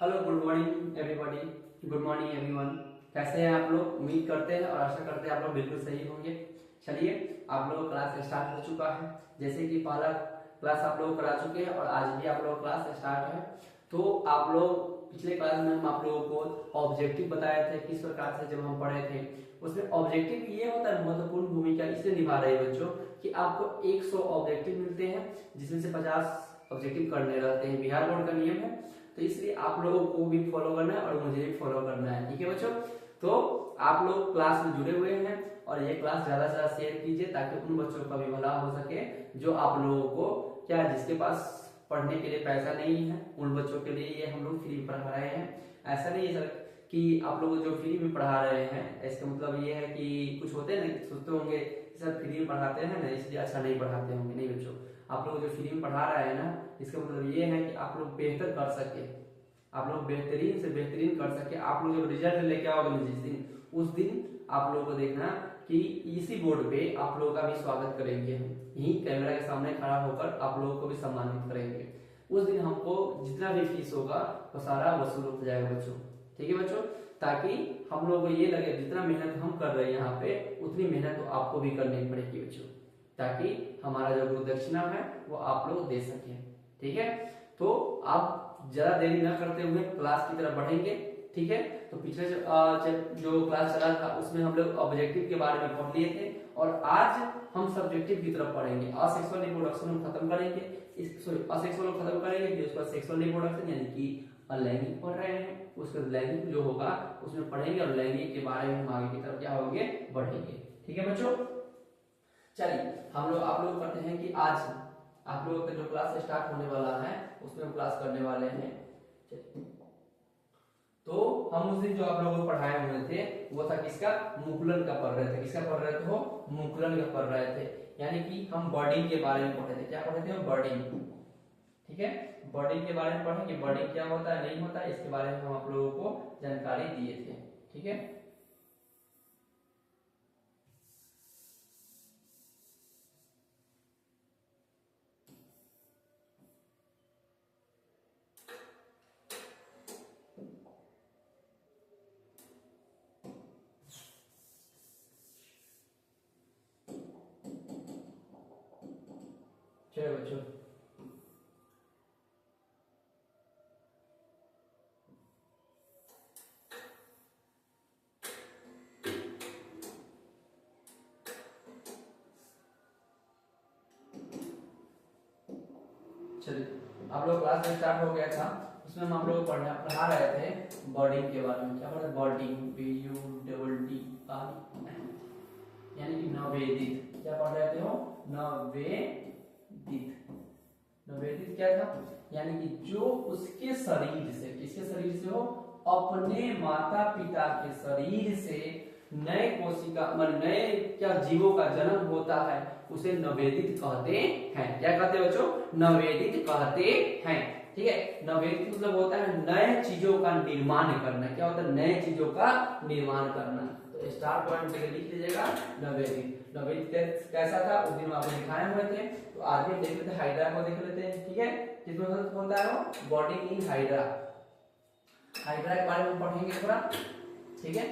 Hello, good morning everybody. Good morning everyone. कैसे हैं आप लोग? उम्मीद करते हैं और आशा करते हैं आप लोग बिल्कुल सही होंगे। चलिए, आप लोगों का क्लास स्टार्ट हो चुका है। जैसे कि पहला क्लास आप लोग करा चुके हैं और आज भी आप लोग क्लास स्टार्ट है। तो आप लोग पिछले क्लास में हम आप लोगों को ऑब्जेक्टिव बताए थे, किस प्रकार से जब हम पढ़े थे उसमें ऑब्जेक्टिव ये होता है महत्वपूर्ण भूमिका इसलिए निभा रहे हैं बच्चों कि आपको 100 ऑब्जेक्टिव मिलते हैं जिसमें से 50 ऑब्जेक्टिव करने रहते हैं। बिहार बोर्ड का नियम है, तो इसलिए आप लोगों को भी फॉलो करना है और मुझे भी फॉलो करना है। ठीक है बच्चों, तो आप लोग क्लास में जुड़े हुए हैं और ये क्लास ज्यादा से ज्यादा शेयर कीजिए ताकि उन बच्चों का भी भला हो सके जो आप लोगों को क्या जिसके पास पढ़ने के लिए पैसा नहीं है, उन बच्चों के लिए ये हम लोग फ्री में पढ़ा रहे हैं। ऐसा नहीं है सर कि आप लोग जो फ्री में पढ़ा रहे हैं इसका मतलब ये है कि कुछ होते हैं ना, सोचते होंगे सर फ्री में पढ़ाते हैं ना इसलिए अच्छा नहीं पढ़ाते होंगे। नहीं बच्चों, आप लोग जो फ्री में पढ़ा रहे हैं ना इसका मतलब ये है कि आप लोग बेहतर कर सके, आप लोग बेहतरीन से बेहतरीन कर सके। आप लोग जब रिजल्ट लेके आओगे जिस दिन, उस दिन आप लोगों को देखना कि इसी बोर्ड पे आप लोगों का भी स्वागत करेंगे। हम यही कैमरा के सामने खड़ा होकर आप लोगों को भी सम्मानित करेंगे। उस दिन हमको जितना भी फीस होगा वो सारा वसूल हो जाएगा बच्चों। ठीक है बच्चों, ताकि हम लोग को ये लगे जितना मेहनत हम कर रहे हैं यहाँ पे उतनी मेहनत तो आपको भी करनी पड़ेगी बच्चों, ताकि हमारा जो गुरु दक्षिणा है वो आप लोग दे सके। ठीक है, तो आप ज्यादा देरी न करते हुए क्लास की तरफ बढ़ेंगे। ठीक है, तो पिछले जो क्लास चला था उसमें हम लोग ऑब्जेक्टिव के बारे में पढ़ लिए थे और आज हम सब्जेक्टिव की तरफ पढ़ेंगे। असेक्सुअल रिप्रोडक्शन हम खत्म करेंगे, असेक्सुअल खत्म करेंगे, फिर उसके बाद सेक्सुअल रिप्रोडक्शन यानी कि अलैंगिक पढ़ रहे हैं, उसके बाद लैंगिक जो होगा उसमें पढ़ेंगे और लैंगिक के बारे में हम आगे की तरफ क्या होंगे बढ़ेंगे। ठीक है बच्चों, चलिए हम लोग आप लोग करते हैं कि आज आप लोगों का जो क्लास स्टार्ट होने वाला है उसमें हम क्लास करने वाले हैं। तो हम उस दिन जो आप लोगों को पढ़ाए हुए थे वो था किसका? मुकुलन का पढ़ रहे थे। किसका पढ़ रहे थे? वो मुकुलन का पढ़ रहे थे, यानी कि हम बर्डिंग के बारे में पढ़े थे। क्या पढ़े थे हम? बर्डिंग। ठीक है, बर्डिंग के बारे में पढ़े कि बर्डिंग क्या होता है नहीं होता है, इसके बारे में हम आप लोगों को जानकारी दिए थे। ठीक है, चलो बच्चों चलिए, आप लोग क्लास में स्टार्ट हो गया था, उसमें हम आप लोग पढ़ा रहे थे बर्डिंग के बारे में। क्या पढ़ा? बर्डिंग, BUDD यानी कि नवेदित। क्या पढ़ रहे थे हो? नवेदित। नवेदित क्या था? यानी कि जो उसके शरीर से, किसके शरीर से हो? अपने माता पिता के शरीर से नए कोशिका नए क्या जीवों का जन्म होता है उसे नवेदित कहते हैं। क्या कहते हैं बच्चों? नवेदित कहते हैं। ठीक है, नवेदित मतलब होता है नए चीजों का निर्माण करना। क्या होता है? नए चीजों का निर्माण करना। तो स्टार पॉइंट पे लिख लीजिएगा नवेदित। नवेदित कैसा था उस दिन आपने दिखाए हुए थे, तो आज भी देख लेते हैं। हाइड्रा को देख लेते हैं। ठीक है, किसमें होता है वो? Boarding in hydra. हाइड्रा के बारे में पढ़ेंगे थोड़ा। ठीक है,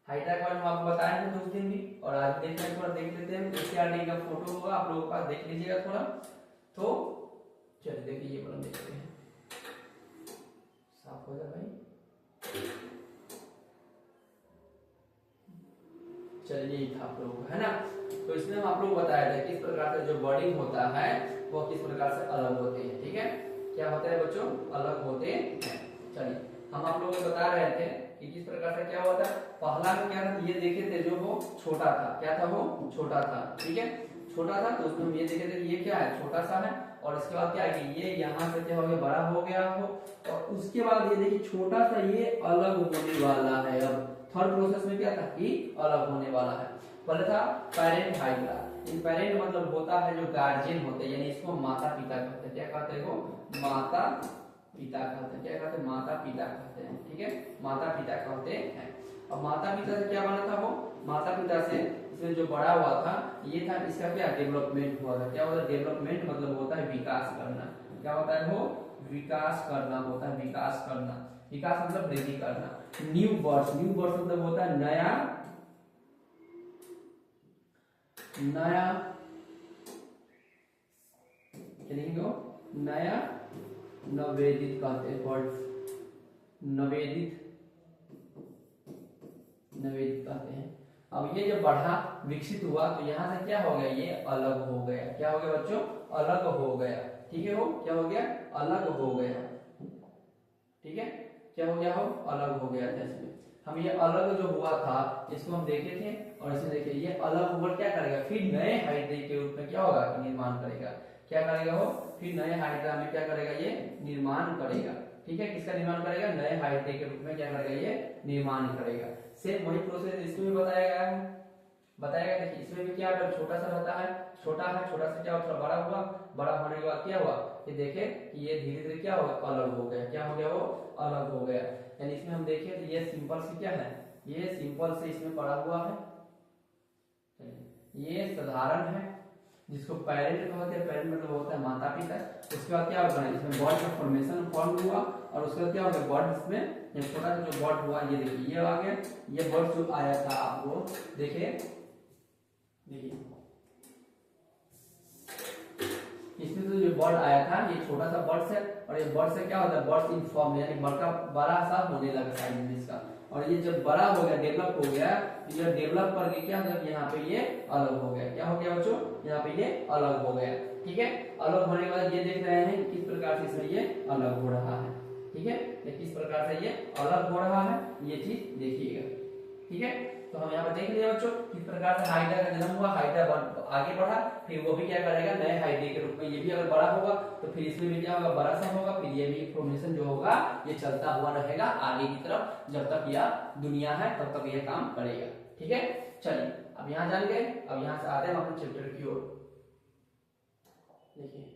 हाइड्रा के बारे में आपको बताया था उस दिन भी और आज देख लेते हैं, थोड़ा देख लेते हैं। ACRD का फोटो होगा आप लोगों के पास, देख लीजिएगा थोड़ा। तो चलिए देखिए, ये वाला देखते हैं, साफ हो जाए भाई। चलिए यही था आप लोगों का, है ना। तो इसमें हम आप लोग बताया था किस प्रकार से जो बॉर्डिंग होता है वो किस प्रकार से अलग होते हैं। ठीक है, क्या होता है बच्चों? अलग होते हैं। चलिए, हम आप लोगों को बता रहे थे कि किस प्रकार से क्या होता है। पहला में क्या था, ये देखे थे जो वो छोटा था। क्या था? वो छोटा था। ठीक है, छोटा था, तो उसमें हम ये देखे थे कि ये क्या है? छोटा सा है। और इसके बाद क्या है कि ये यहाँ से क्या हो गया? बड़ा हो गया हो। और उसके बाद ये देखिए छोटा सा ये अलग होने वाला है। अब थर्ड प्रोसेस में क्या था कि अलग होने वाला है। पहले था पेरेंट हाइड्रा। इन पेरेंट मतलब होता है जो गार्जियन होते हैं, यानी इसको माता पिता कहते हैं। क्या कहते हैं? वो माता पिता कहते हैं। क्या कहते हैं? माता पिता कहते हैं। ठीक है, माता पिता कहते हैं। अब माता पिता से क्या बना था वो? माता पिता से इसमें जो बड़ा हुआ था ये था, इसका क्या डेवलपमेंट हुआ था। क्या होता है? डेवलपमेंट मतलब होता है विकास करना। क्या होता है वो? विकास करना होता है, विकास करना, विकास मतलब वृद्धि करना। न्यू बर्ड्स, न्यू बर्ड्स मतलब होता है नया, नया नया नवेदित कहते हैं बर्ड्स, नवेदित, नवेदित कहते हैं। अब ये जब बढ़ा विकसित हुआ तो यहाँ से क्या हो गया, ये अलग हो गया। क्या हो गया बच्चों, अलग हो गया। ठीक है, हो क्या हो गया, अलग हो गया। ठीक है, क्या हो गया, हो अलग हो गया था। इसमें हम ये अलग जो हुआ था इसको हम देखे थे, और इसमें देखिए ये अलग होकर क्या करेगा, फिर नए हाइड्रा के रूप में क्या होगा, निर्माण करेगा। क्या करेगा वो, फिर नए हाइड्रा में क्या करेगा, ये निर्माण करेगा। ठीक है, किसका निर्माण करेगा, नए हाइड्रा के रूप में क्या करेगा, ये निर्माण करेगा। सेम वही प्रोसेस इसमें भी बताया गया है, बताया गया। देखिए इसमें भी क्या है, छोटा सा रहता है, छोटा है, छोटा से क्या थोड़ा बड़ा हुआ, बड़ा होने के बाद क्या हुआ, ये देखे कि ये धीरे धीरे क्या हो गया, अलग हो गया। क्या हो गया, वो अलग हो गया। यानी इसमें हम देखें तो ये सिंपल से क्या है, ये सिंपल से इसमें पड़ा हुआ है, ये साधारण है जिसको पेरेंट कहते हैं। पेरेंट मतलब होता है माता पिता। उसके बाद क्या होगा, इसमें बर्ड का फॉर्मेशन फॉर्म हुआ, और उसके बाद क्या हो गया, बर्ड इसमें छोटा सा जो बर्ड हुआ, ये देखिए ये आ गया, ये बर्ड जो आया था आपको देखिए, देखिए इसमें तो जो बर्ड आया था ये छोटा सा बर्ड है, और ये बर्ड से क्या होता है, बर्ड्स इन फॉर्म, यानी बड़का बड़ा सा होने लगा साइज में इसका। और ये जब बड़ा हो गया, डेवलप हो गया, ये डेवलप करके क्या हो गया, यहाँ पे ये अलग हो गया। क्या हो गया बच्चों, यहाँ पे ये अलग हो गया। ठीक है, अलग होने के बाद ये देख रहे हैं किस प्रकार से इसमें ये अलग हो रहा है। ठीक है, किस प्रकार से ये अलग हो रहा है, ये चीज देखिएगा। ठीक है, तो हम यहाँ पे देख लिया बच्चों किस प्रकार से हाइड्रा का जन्म हुआ, हाइड्रा आगे बढ़ा, फिर वो भी क्या करेगा, नए हाइड्रा के रूप में, ये भी अगर बड़ा होगा तो फिर इसमें भी क्या होगा, बड़ा सा होगा, फिर ये भी फॉर्मेशन जो होगा ये चलता हुआ रहेगा आगे की तरफ, जब तक यह दुनिया है तब तक ये काम करेगा। ठीक है, चलिए अब यहाँ जान गए, अब यहाँ से आते हैं अपने चैप्टर की ओर। देखिए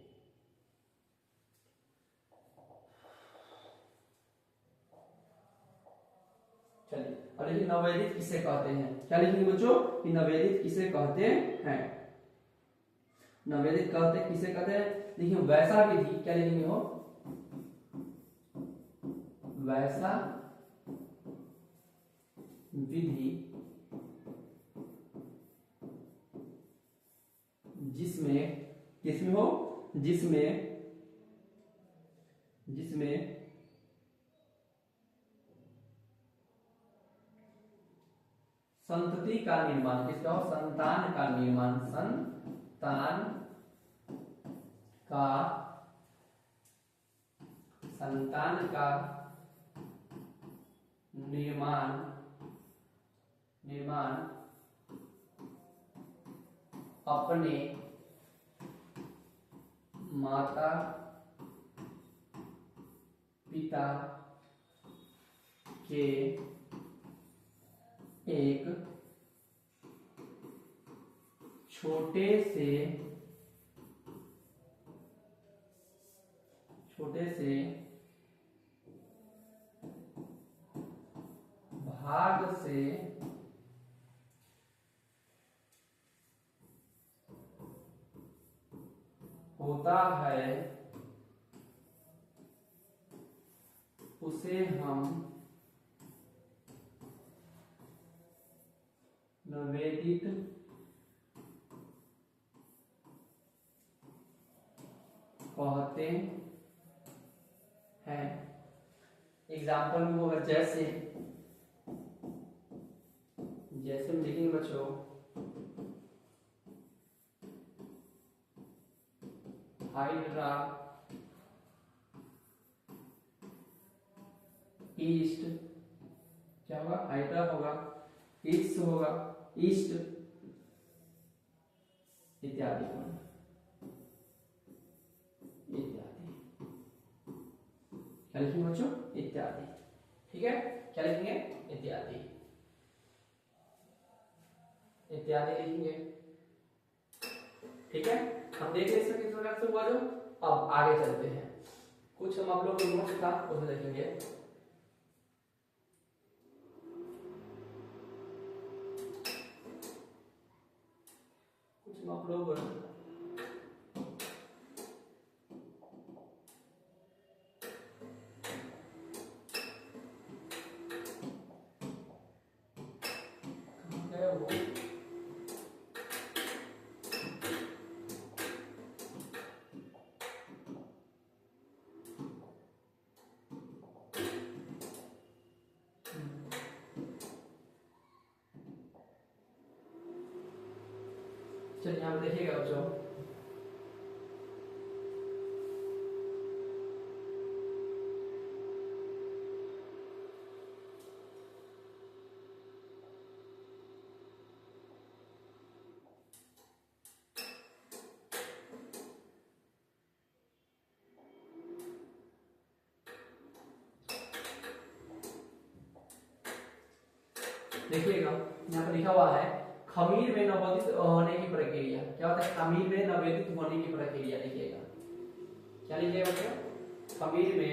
चलिए अब देखिए नवोदित किसे कहते हैं। क्या लिखेंगे बच्चों, कि नवोदित किसे कहते हैं, नवोदित कहते किसे कहते हैं। देखिए वैसा विधि, क्या लिखेंगे हो, वैसा विधि जिसमें, किसमें हो, जिसमें संतति का निर्माण, किसका हो, संतान का निर्माण, संतान का निर्माण अपने माता पिता के एक छोटे से भाग से होता है, उसे हम नवेदित कहते हैं। एग्जाम्पल में होगा जैसे, जैसे हम लिखेंगे बच्चों, हाइड्रा ईस्ट, क्या होगा, हाइड्रा होगा, ईस्ट होगा, ईस्ट इत्यादि इत्यादि। क्या लिखेंगे बच्चों, इत्यादि। ठीक है, क्या लिखेंगे, इत्यादि, इत्यादि लिखेंगे। ठीक है, हम देख लें इसमें किस प्रकार से हुआ जो। अब आगे चलते हैं, कुछ हम आप लोग को नोट्स था उसमें देखेंगे। कुछ हम आप लोग चलिए यहाँ पे देखिएगा बच्चों, देखिएगा यहाँ पे लिखा हुआ है खमीर में नवोदित होने की प्रक्रिया। क्या होता है खमीर में नवोदित होने की प्रक्रिया? लिखिएगा, क्या लिखिएगा बच्चों? खमीर में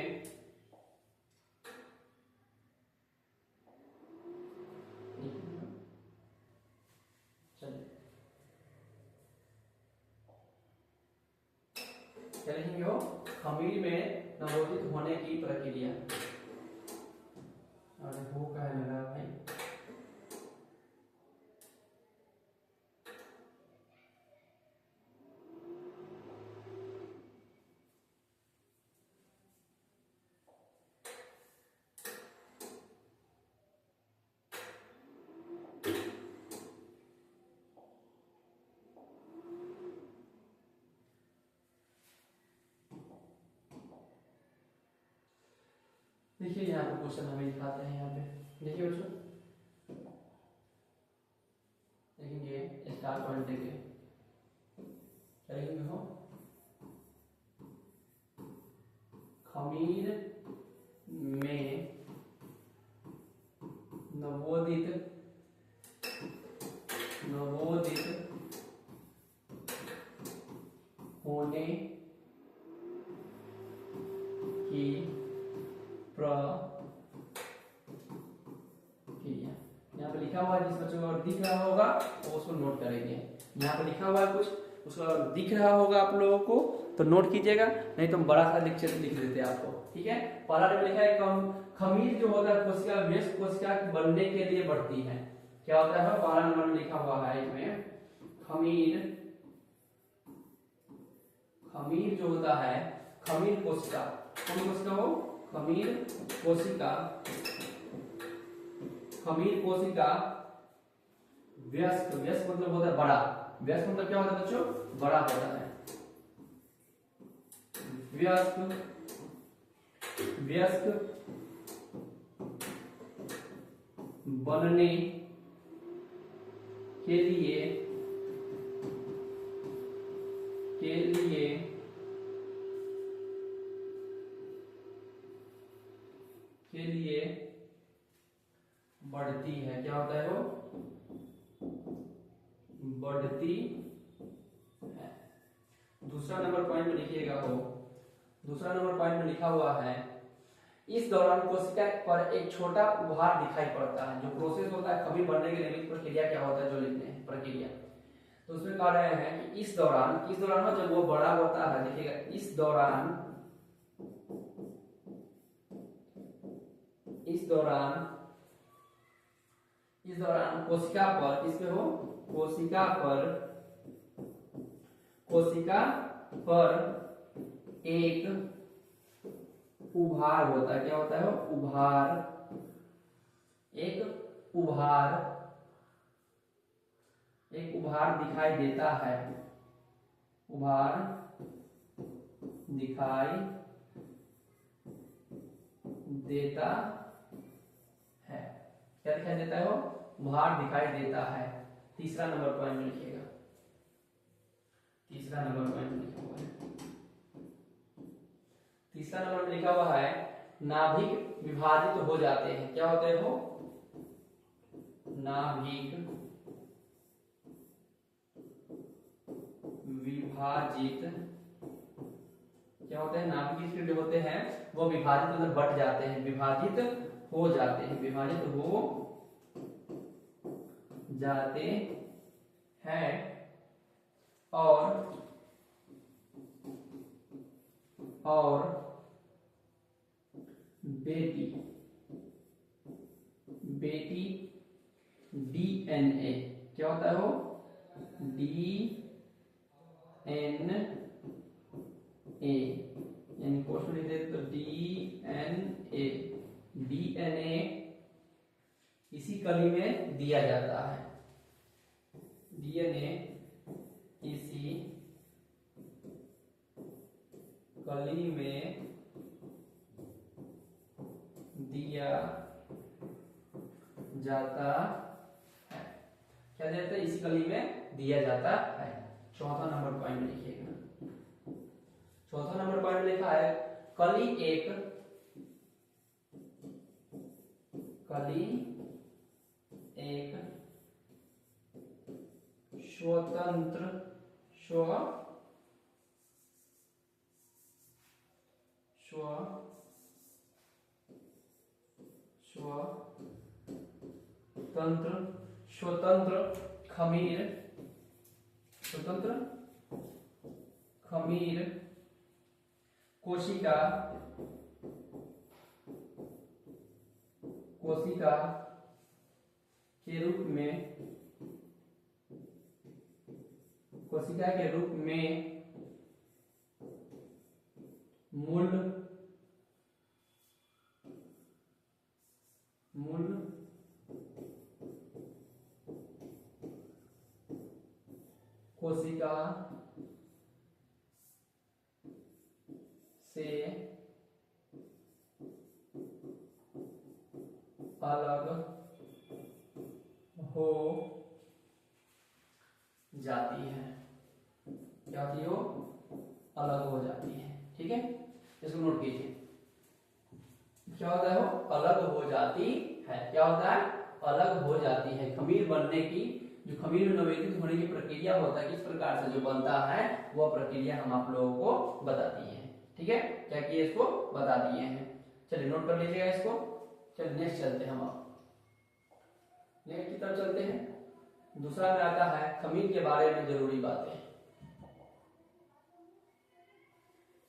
क्या लिखेंगे हो? खमीर में नवोदित होने की प्रक्रिया। अरे वो क्या लगा भाई, देखिए यहाँ पे क्वेश्चन हमें दिखाते हैं। यहाँ पे देखिए बच्चों, देखेंगे स्टार पॉइंट देंगे, क्या लिखेंगे हो? खमीर में नवोदित होने की प्रक्रिया। यहाँ पे लिखा हुआ है, जिस बच्चों को अगर दिख रहा होगा तो उसको नोट करेंगे। यहाँ पे लिखा हुआ है कुछ, उसको अगर दिख रहा होगा आप लोगों को तो नोट कीजिएगा, नहीं तो हम बड़ा सा लिख देते हैं आपको। ठीक है, पहला में लिखा है खमीर जो होता है कोशिका व्यस्त कोशिका बनने के लिए बढ़ती है। क्या होता है? पहला नंबर में लिखा हुआ है इसमें खमीर जो होता है, खमीर कोशिका, कौन कोशिका हो? खमीर कोशिका व्यस्क मतलब होता है बड़ा। व्यस्क मतलब क्या होता है बच्चों? बड़ा होता है। व्यस्क बनने के लिए बढ़ती है। क्या होता है वो? बढ़ती है। दूसरा नंबर पॉइंट में लिखिएगा हो, दूसरा नंबर पॉइंट में लिखा हुआ है इस दौरान कोशिका पर एक छोटा उभार दिखाई पड़ता है। जो प्रोसेस होता है खमीर बनने के लिए प्रक्रिया क्या होता है जो लिखते हैं प्रक्रिया, तो उसमें कह रहे हैं कि इस दौरान जब वो बड़ा होता है, देखिएगा इस दौरान कोशिका पर, किसपे हो? कोशिका पर एक उभार होता है। क्या होता है? एक उभार दिखाई देता है। क्या दिखाई देता है? वो उभार दिखाई देता है। तीसरा नंबर पॉइंट में लिखिएगा, तीसरा नंबर पॉइंट में लिखा हुआ है, तीसरा नंबर में लिखा हुआ है नाभिक विभाजित हो जाते हैं। क्या होते हैं वो? नाभिक विभाजित। क्या होते हैं? नाभिक जो होते हैं वो विभाजित मतलब बट जाते हैं, विभाजित हो जाते हैं, विभाजित हो जाते हैं और बेटी डीएनए। क्या होता है वो? डीएनए, यानी क्वेश्चन लिख देते तो डीएनए इसी कली में दिया जाता है। डीएनए कली में दिया जाता है। क्या देते हैं? इसी कली में दिया जाता है। चौथा नंबर पॉइंट में लिखिएगा। चौथा नंबर पॉइंट लिखा है कली एक स्वतंत्र स्वतंत्र खमीर कोशिका के रूप में मूल कोशिका से अलग हो जाती है। क्या होती हो? अलग हो जाती है। ठीक है, इसको नोट कीजिए। क्या होता है? वो अलग हो जाती है। क्या होता है? अलग हो जाती है। खमीर बनने की, जो खमीर में नवीनीकृत होने की प्रक्रिया होता है, किस प्रकार से जो बनता है, वह प्रक्रिया हम आप लोगों को बता दिए हैं। ठीक है, क्या किए? इसको बता दिए हैं। चलिए नोट कर लीजिएगा इसको। चलिए नेक्स्ट चलते हैं। हम नेक्स्ट की तरफ चलते हैं। दूसरा में आता है खमीर के बारे में जरूरी बातें।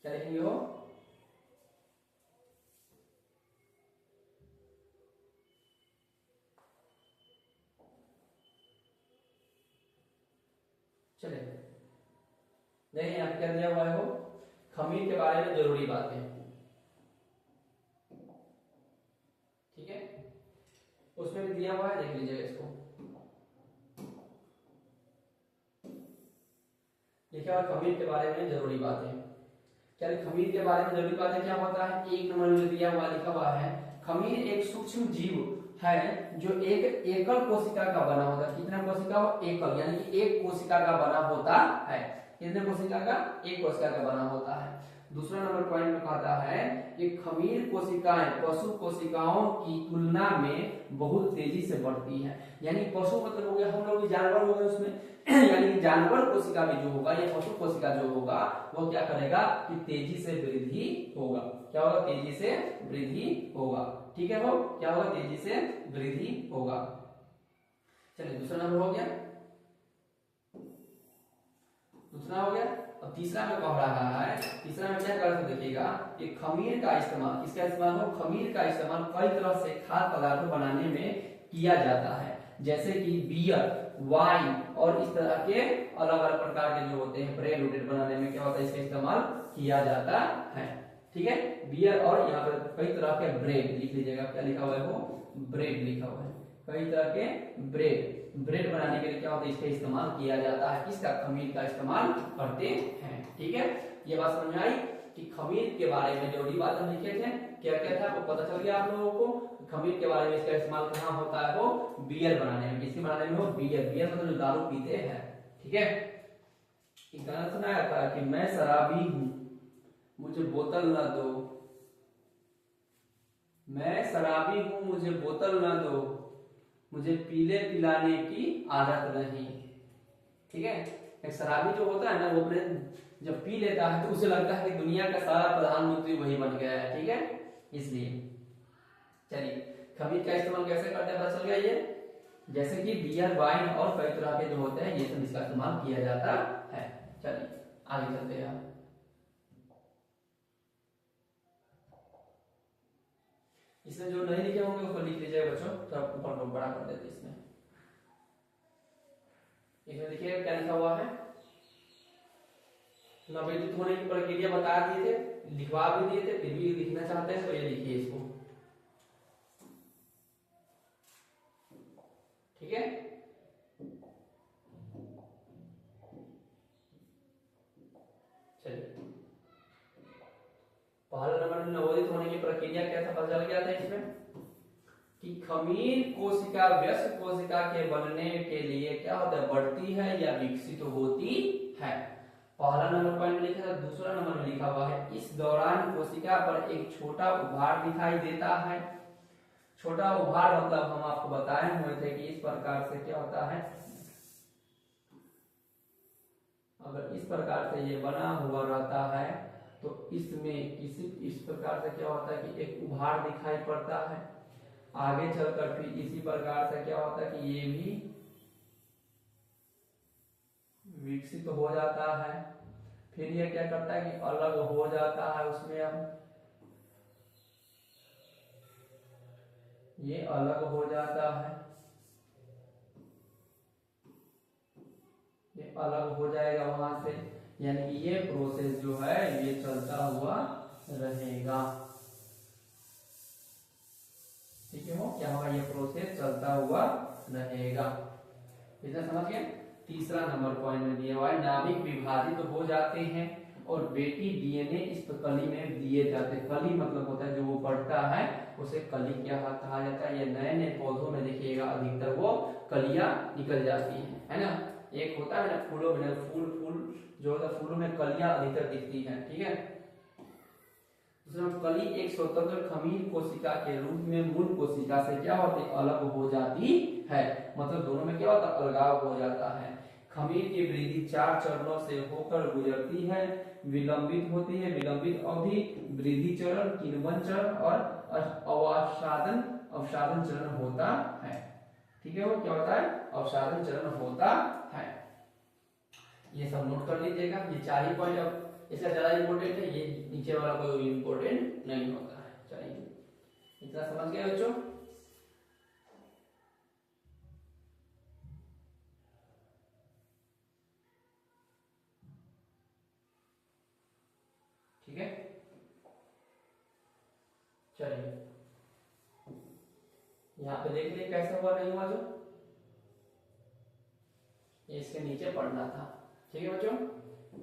क्या लिखेंगे हो? चलिए नहीं, यहाँ क्या दिया हुआ है? हो खमीर के बारे में जरूरी बातें। ठीक है, उसमें भी दिया हुआ है, देख लीजिएगा इसको। लिखा हुआ खमीर के बारे में जरूरी बातें। क्या खमीर के बारे में जरूरी बातें क्या होता है? एक नंबर में दिया हुआ लिखा हुआ है खमीर एक सूक्ष्म जीव है जो एक एकल कोशिका का बना होता है। कितना कोशिका हो? एकल, यानी कि एक कोशिका का बना होता है। कितने कोशिका का? एक कोशिका का बना होता है। दूसरा नंबर पॉइंट में कहता है कि खमीर कोशिकाएं पशु कोशिकाओं की तुलना में बहुत तेजी से बढ़ती है। यानी पशु मतलब हो गया, हम लोग जानवर हो गए उसमें यानी कि जानवर कोशिका में जो होगा या पशु कोशिका जो होगा वो क्या करेगा कि तेजी से वृद्धि होगा। क्या होगा? तेजी से वृद्धि होगा। ठीक है, हो क्या होगा? तेजी से वृद्धि होगा। चलिए दूसरा नंबर हो गया। दूसरा हो गया। अब तीसरा में कह रहा है, तीसरा में क्या कर देखिएगा कि खमीर का इस्तेमाल, किसका इस्तेमाल हो? खमीर का इस्तेमाल कई तरह से खाद्य पदार्थ बनाने में किया जाता है, जैसे कि बियर, वाइन और इस तरह के अलग अलग प्रकार के जो होते हैं ब्रेड वुडेड बनाने में क्या होता है? इसका इस्तेमाल किया जाता है। ठीक है, बियर और यहाँ पर कई तरह के ब्रेड लिख लीजिएगा। क्या लिखा हुआ है? वो ब्रेड लिखा हुआ है। कई तरह के ब्रेड बनाने के लिए क्या होता है? इसका इस्तेमाल किया जाता है। किसका? खमीर का इस्तेमाल करते हैं। ठीक है, ये बात समझ में आई कि खमीर के बारे में जरूरी बात हम लिखे थे। क्या क्या था वो पता चल गया आप लोगों को। खमीर के बारे में इसका इस्तेमाल कहाँ होता है? वो बियर बनाने में। किसके बनाने में? हो बियर मतलब जो दारू पीते हैं। ठीक है, एक गाना सुनाया था कि मैं शराबी हूँ मुझे बोतल ना दो, मैं शराबी हूँ मुझे बोतल ना दो, मुझे पीले पिलाने की आदत नहीं। ठीक है, एक शराबी जो होता है ना वो अपने जब पी लेता है तो उसे लगता है कि दुनिया का सारा प्रधानमंत्री वही बन गया है। ठीक है, इसलिए चलिए खमीर का इस्तेमाल कैसे करते हैं पता चल गया। ये जैसे कि बियर, वाइन और कई तरह के जो होते हैं ये सब इसका इस्तेमाल किया जाता है। चलिए आगे चलते हैं। इसमें जो नहीं लिखे होंगे उसको लिख लीजिएगा बच्चों, थोड़ा ऊपर बड़ा कर देते इसमें। इसमें देखिए क्या लिखा हुआ है? नवविद्युत होने की प्रक्रिया बता दिए थे, लिखवा भी दिए थे, फिर भी लिखना चाहते हैं तो ये लिखिए इसको। ठीक है, चलिए नवोदित होने की प्रक्रिया क्या था, पता चल गया था इसमें कि खमीर कोशिका वयस्क कोशिका के बनने के लिए क्या होता है, बढ़ती है या विकसित होती है। पहला नंबर पॉइंट में लिखा था, दूसरा नंबर में लिखा हुआ है इस दौरान कोशिका पर एक छोटा उभार दिखाई देता है। छोटा उभार मतलब हम आपको बताए हुए थे कि इस प्रकार से क्या होता है, अगर इस प्रकार से ये बना हुआ रहता है तो इसमें किसी इस प्रकार से क्या होता है कि एक उभार दिखाई पड़ता है। आगे चलकर फिर इसी प्रकार से क्या होता है कि ये भी विकसित हो जाता है। फिर ये क्या करता है कि अलग हो जाता है, उसमें अब ये अलग हो जाता है, ये अलग हो जाएगा वहां से, यानी कि ये प्रोसेस जो है ये चलता हुआ रहेगा। ठीक है, वो क्या होगा, ये प्रोसेस चलता हुआ रहेगा। इतना समझ गए। तीसरा नंबर पॉइंट में दिया हुआ है नाभिक विभाजित हो जाते हैं और बेटी डीएनए इस कली में दिए जाते हैं। कली मतलब होता है जो वो पड़ता है उसे कली क्या कहा जाता है। ये नए नए पौधों में देखिएगा अधिकतर वो कलियां निकल जाती है ना। एक होता है ना फूलों में, फूल जो होता है फूलों में कलियां अधिकतर दिखती हैं, ठीक है। दूसरा, कली एक स्वतंत्र खमीर कोशिका के रूप में मूल कोशिका से क्या होती है, अलग हो जाती है। मतलब दोनों में क्या होता है, अलगाव हो जाता है। खमीर की वृद्धि 4 चरणों से होकर गुजरती है। विलंबित होती है, विलंबित अवधि, वृद्धि चरण, किण्वन चरण और अवसादन चरण होता है। ठीक है, वो क्या होता है, अवसादन चरण होता है। ये सब नोट कर लीजिएगा। ये 4 ही पॉइंट, अब इसका ज्यादा इंपॉर्टेंट है, ये नीचे वाला कोई इंपॉर्टेंट नहीं होता है। चलिए, इतना समझ गए बच्चों। ठीक है, चलिए यहाँ पे देख लिए कैसे हुआ नहीं हुआ। जो ये इसके नीचे पढ़ना था, ठीक है बच्चों,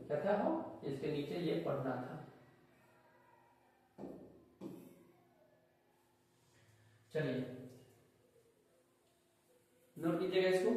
क्या था हो, इसके नीचे ये पढ़ना था। चलिए नोट कीजिएगा इसको।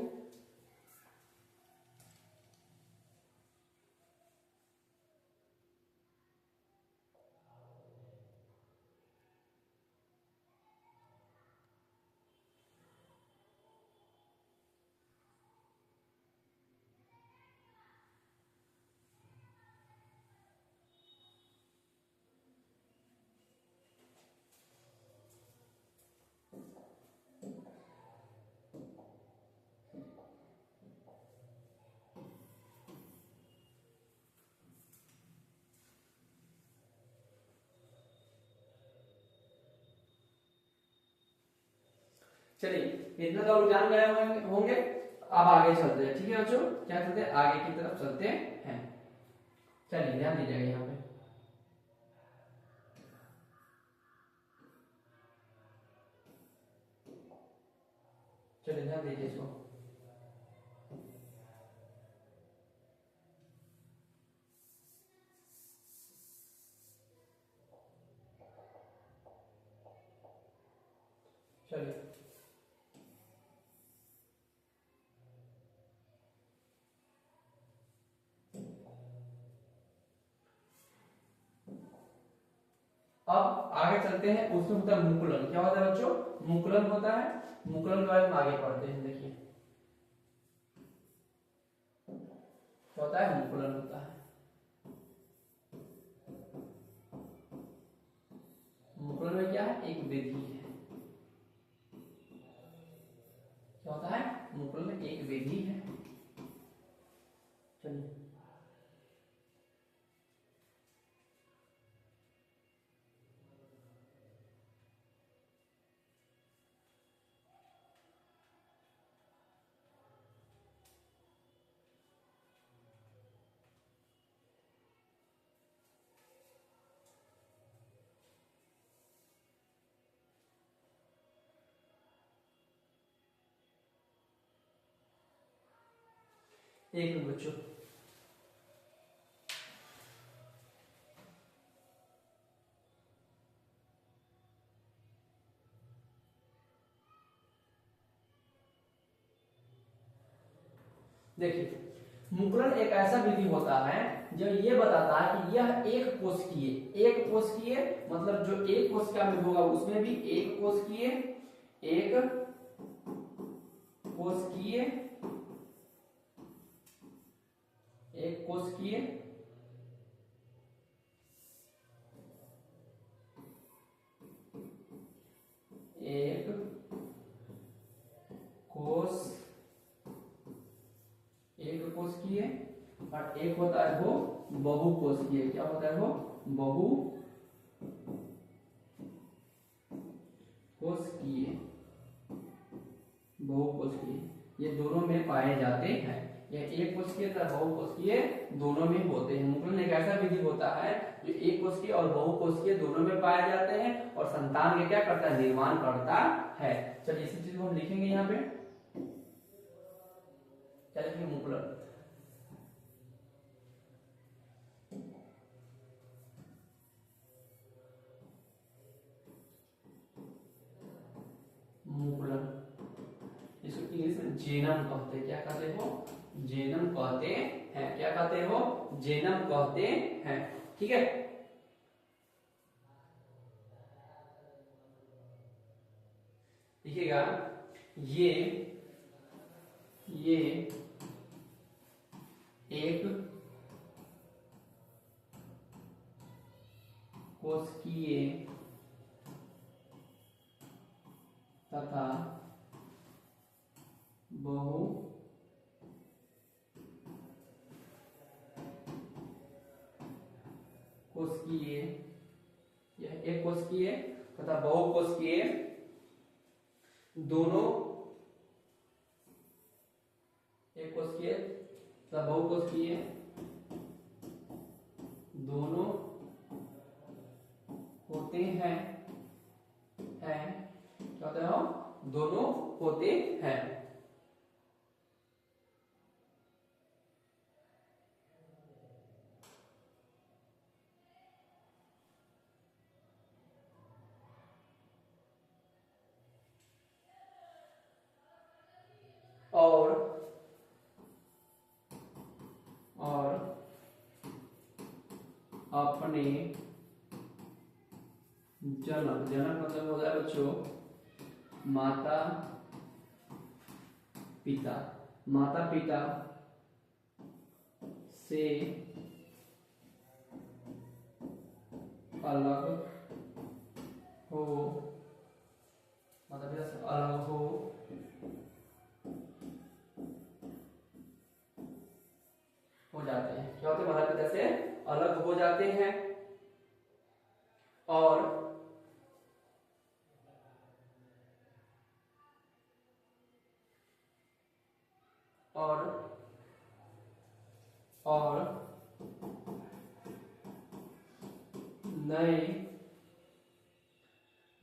चलिए, इतना तो आप जान गए होंगे। अब आगे चलते हैं, ठीक है बच्चों, क्या चलते हैं, आगे की तरफ चलते हैं। चलिए ध्यान दीजिएगा यहाँ पे। चलिए ध्यान दीजिए इसको। चलिए अब आगे चलते हैं। उसमें होता है मुकुलन। क्या होता है बच्चों, मुकुलन होता है। मुकुलन के बारे में आगे पढ़ते हैं। देखिए क्या होता है, मुकुलन होता है। मुकुलन में क्या है, एक विधि है। क्या होता है, मुकुलन में एक विधि है। चलिए एक मिनट बच्चों। देखिए, मुकुलन एक ऐसा विधि होता है जो ये बताता है कि यह एक कोशिकीय मतलब जो एक कोशिका में होगा उसमें भी एक कोशिकीय एक कोशिकीय एक कोशिकीय एक कोशिकीय और एक होता है वो बहुकोशिकीय। क्या होता है वो? बहुकोशिकीय ये दोनों में पाए जाते हैं। यह एक कोशिकीय तथा बहुकोशिकीय दोनों में होते हैं। मुकुलन एक ऐसा विधि होता है जो एक कोशिकीय और बहुकोशिकीय दोनों में पाए जाते हैं और संतान के क्या करता है? निर्माण करता है। चलिए इसी चीज को हम लिखेंगे यहाँ पे। क्या लिखेंगे? मुकुलन। मुकुलन इसको इंग्लिश में जेनम कहते हैं। क्या कहते हो? जेनम कहते हैं। क्या कहते हो? जेनम कहते हैं। ठीक है, देखिएगा, ये एक कोशिकीय तथा बहु कोशिकीय, यह एक कोशिकीय तथा बहुकोशिकीय दोनों, एक कोशिकीय तथा बहुकोशिकीय दोनों होते हैं। क्या होता है? दोनों होते हैं। और अपने जनक मतलब होता है बच्चों माता पिता से अलग हो, माता पिता से अलग हो जाते हैं। क्या होते हैं? माता पिता से अलग हो जाते हैं और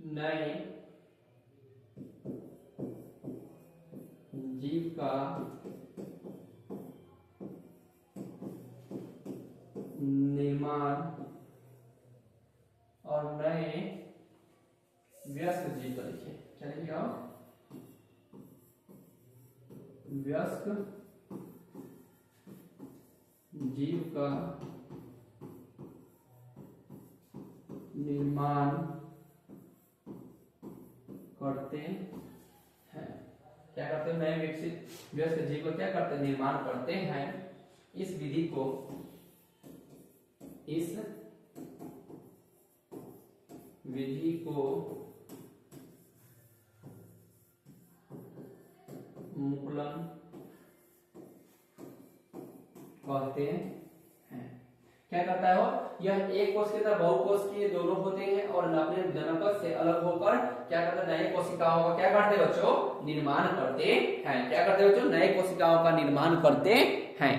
नए जीव का निर्माण और नए वयस्क जीव का लिखिए। क्या लिखिएगा? वयस्क जीव का निर्माण करते हैं। क्या करते हैं? नए विकसित वयस्क जीव का क्या करते हैं? निर्माण करते हैं। इस विधि को मुकुलन कहते हैं। क्या करता है वो? यह एक कोश की तरह बहुकोशिकीय दोनों होते हैं और अपने जनक से अलग होकर क्या करते हैं? नए कोशिकाओं का क्या करते हैं बच्चों? निर्माण करते हैं। क्या करते हैं बच्चों? नए कोशिकाओं का निर्माण करते हैं।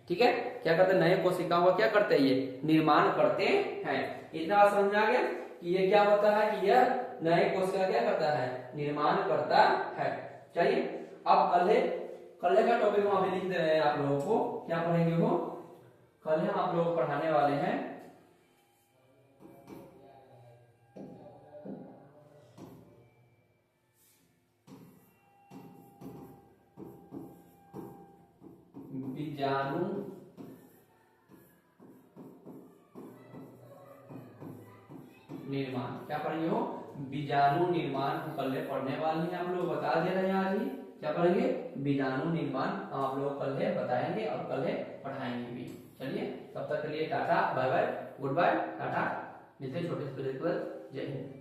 ठीक है, क्या करते हैं? नए कोशिकाओं का क्या करते हैं? ये निर्माण करते हैं। इतना समझ आ गया कि ये क्या होता है कि यह नए कोशिका क्या करता है? निर्माण करता है। चलिए अब कल का टॉपिक हम अभी लिख दे रहे हैं आप लोगों को। क्या पढ़ेंगे वो? कल हम आप लोग पढ़ाने वाले हैं बीजाणु निर्माण, क्या पढ़ेंगे हो, बीजाणु निर्माण को कल पढ़ने वाले हैं, आप लोग बता दे रहे हैं आज ही क्या पढ़ेंगे, बीजाणु निर्माण हम आप लोग कल बताएंगे और कल पढ़ाएंगे भी। चलिए तब तक के लिए tata bye bye, goodbye, tata, मिलते हैं छोटे से, जय हिंद।